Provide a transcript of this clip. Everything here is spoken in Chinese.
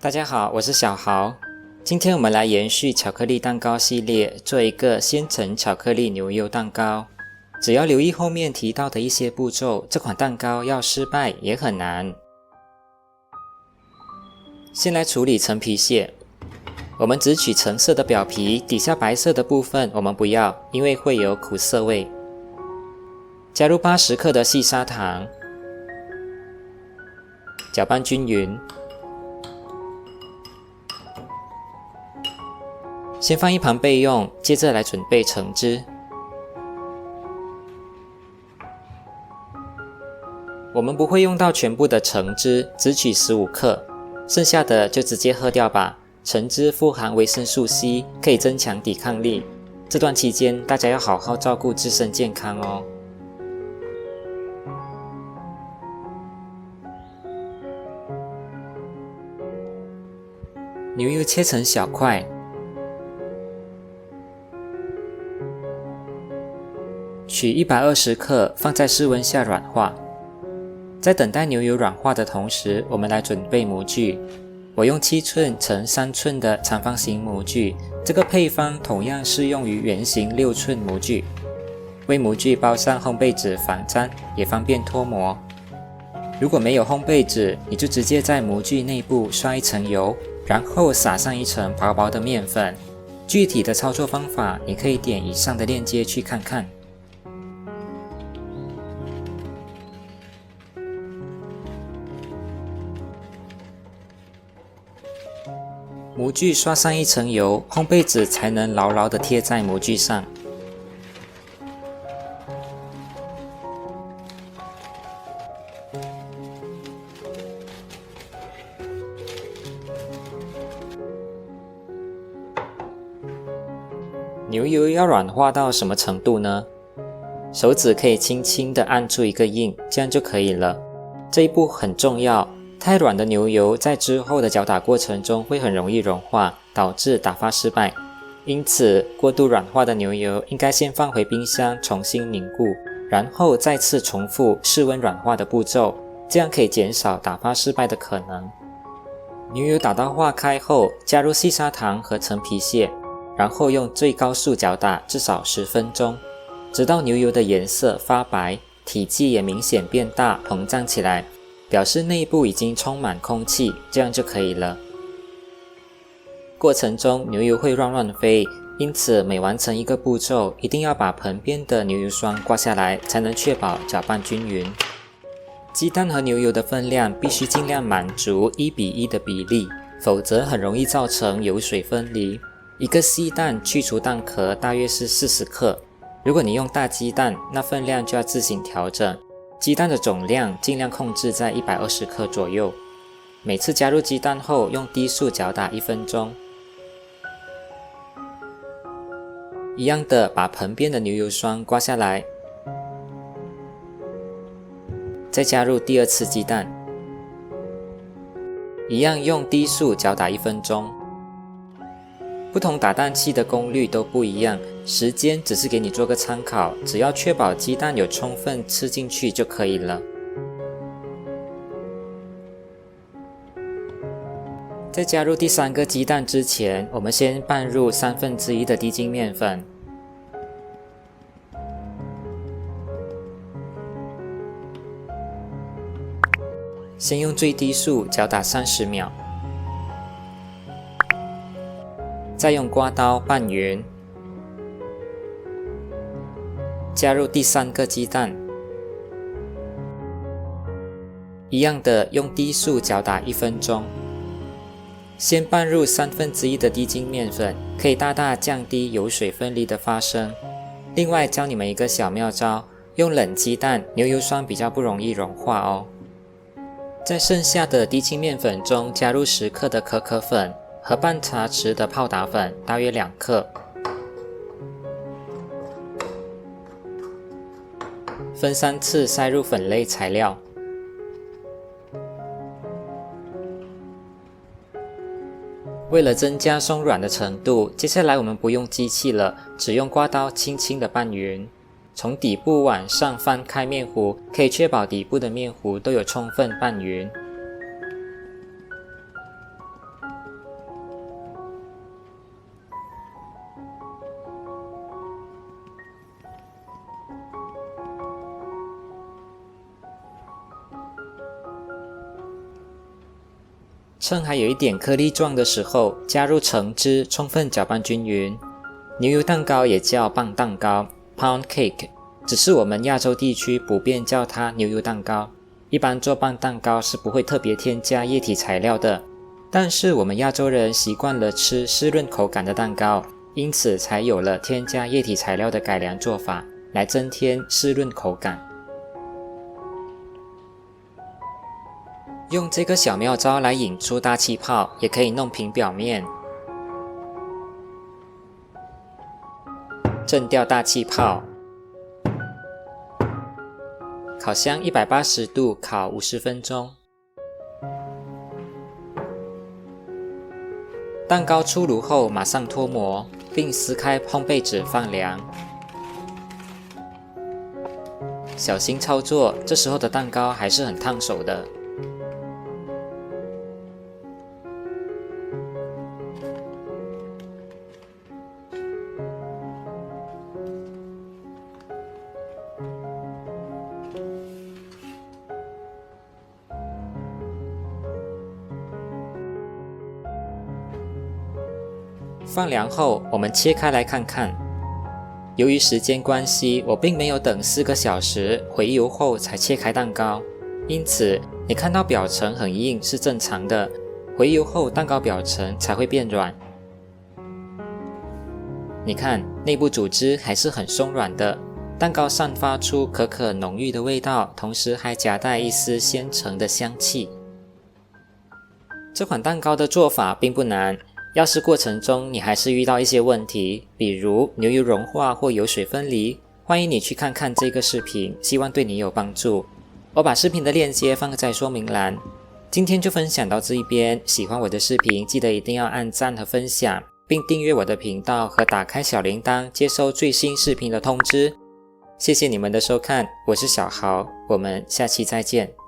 大家好，我是小豪。今天我们来延续巧克力蛋糕系列，做一个鲜橙巧克力牛油蛋糕。只要留意后面提到的一些步骤，这款蛋糕要失败也很难。先来处理橙皮屑，我们只取橙色的表皮，底下白色的部分我们不要，因为会有苦涩味。加入80克的细砂糖，搅拌均匀。先放一旁备用，接着来准备橙汁。我们不会用到全部的橙汁，只取15克，剩下的就直接喝掉吧。橙汁富含维生素 C， 可以增强抵抗力。这段期间大家要好好照顾自身健康哦。牛油切成小块，取120克放在室温下软化。在等待牛油软化的同时，我们来准备模具。我用7寸乘3寸的长方形模具，这个配方同样适用于圆形6寸模具。为模具包上烘焙纸防粘，也方便脱模。如果没有烘焙纸，你就直接在模具内部刷一层油，然后撒上一层薄薄的面粉。具体的操作方法，你可以点以上的链接去看看。模具刷上一层油，烘焙纸才能牢牢地贴在模具上。牛油要软化到什么程度呢？手指可以轻轻地按出一个印，这样就可以了。这一步很重要。太软的牛油在之后的搅打过程中会很容易融化，导致打发失败。因此，过度软化的牛油应该先放回冰箱重新凝固，然后再次重复室温软化的步骤，这样可以减少打发失败的可能。牛油打到化开后，加入细砂糖和橙皮屑，然后用最高速搅打至少10分钟，直到牛油的颜色发白，体积也明显变大，膨胀起来。表示内部已经充满空气，这样就可以了。过程中牛油会乱飞，因此每完成一个步骤，一定要把盆边的牛油霜刮下来，才能确保搅拌均匀。鸡蛋和牛油的分量必须尽量满足1:1的比例，否则很容易造成油水分离。一个细蛋去除蛋壳大约是40克，如果你用大鸡蛋，那分量就要自行调整。鸡蛋的总量尽量控制在120克左右。每次加入鸡蛋后，用低速搅打1分钟。一样的，把盆边的牛油霜刮下来，再加入第2次鸡蛋，一样用低速搅打1分钟。不同打蛋器的功率都不一样，时间只是给你做个参考，只要确保鸡蛋有充分吃进去就可以了。在加入第3个鸡蛋之前，我们先拌入1/3的低筋面粉。先用最低速搅打30秒。再用刮刀拌匀，加入第3个鸡蛋，一样的用低速搅打1分钟。先拌入1/3的低筋面粉，可以大大降低油水分离的发生。另外教你们一个小妙招，用冷鸡蛋，牛油霜比较不容易融化哦。在剩下的低筋面粉中加入10克的可可粉和半茶匙的泡打粉，大约2克。分3次塞入粉类材料。为了增加松软的程度，接下来我们不用机器了，只用刮刀轻轻的拌匀。从底部往上翻开面糊，可以确保底部的面糊都有充分拌匀。趁还有一点颗粒状的时候，加入橙汁，充分搅拌均匀。牛油蛋糕也叫棒蛋糕 （pound cake）， 只是我们亚洲地区普遍叫它牛油蛋糕。一般做棒蛋糕是不会特别添加液体材料的，但是我们亚洲人习惯了吃湿润口感的蛋糕，因此才有了添加液体材料的改良做法，来增添湿润口感。用这个小妙招来引出大气泡，也可以弄平表面。震掉大气泡。烤箱180度烤50分钟。蛋糕出炉后马上脱模，并撕开烘焙纸放凉。小心操作，这时候的蛋糕还是很烫手的。放凉后，我们切开来看看。由于时间关系，我并没有等4个小时回油后才切开蛋糕，因此你看到表层很硬是正常的，回油后蛋糕表层才会变软。你看，内部组织还是很松软的，蛋糕散发出可可浓郁的味道，同时还夹带一丝鲜橙的香气。这款蛋糕的做法并不难，要是过程中你还是遇到一些问题，比如牛油融化或油水分离，欢迎你去看看这个视频，希望对你有帮助。我把视频的链接放在说明栏。今天就分享到这一边，喜欢我的视频记得一定要按赞和分享，并订阅我的频道和打开小铃铛，接收最新视频的通知。谢谢你们的收看，我是小豪，我们下期再见。